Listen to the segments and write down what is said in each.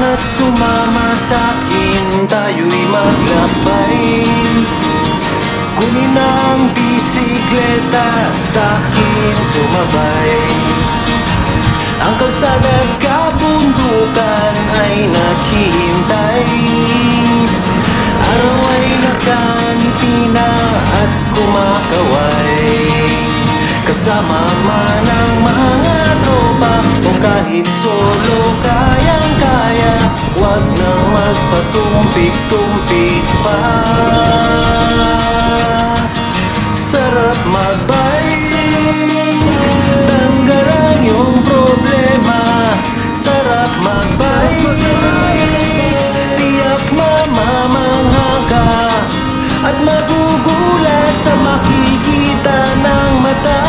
Halina't sumama sa'kin, tayo'y maglakbay. Kunin ang bisikleta, sa'kin sumabay. Ang kalsada at kabundukan ay naghihintay. Araw ay nakangiti na at kumakaway. Kasama man ang mga tropa o kahit solo kayang-kaya. Huwag nang magpatumpik-tumpik pa. Sarap magbike, tanggal ang iyong problema. Sarap magbike, tiyak mamamangha ka at magugulat sa makikita ng mata.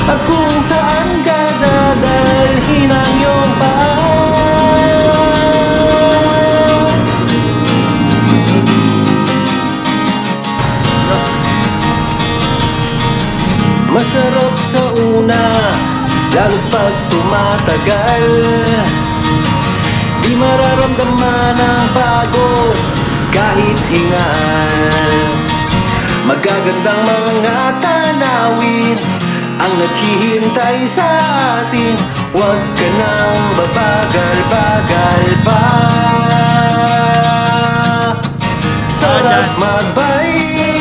At kung saan ka dadalhin ang iyong paa. Masarap sa una, lalo't pag tumatagal. Di mararamdaman ang pagod kahit hingal. Magagandang mga tanawin ang naghihintay sa atin. Huwag ka nang babagal-bagal pa. Sarap magbike,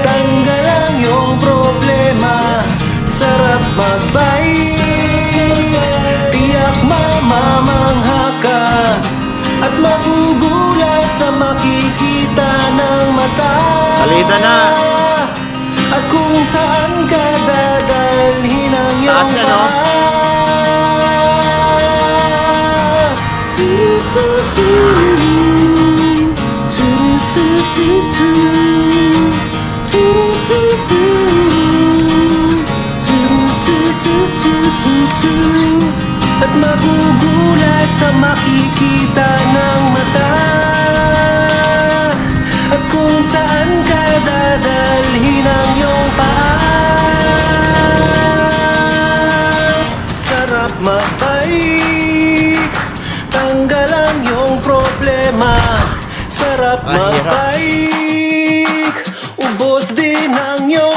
tanggal ang iyong problema. Sarap magbike, tiyak mamamangha ka at magugulat sa makikita ng mata. Salida na! At kung saan ka dadalhin ang iyong Taas ka, no? paa. At magugulat sa makikita ng mata. At kung saan ka dadalhin ang iyong paa. Sarap magbike, tanggal ang iyong problema. Sarap magbike, ubos din ang iyong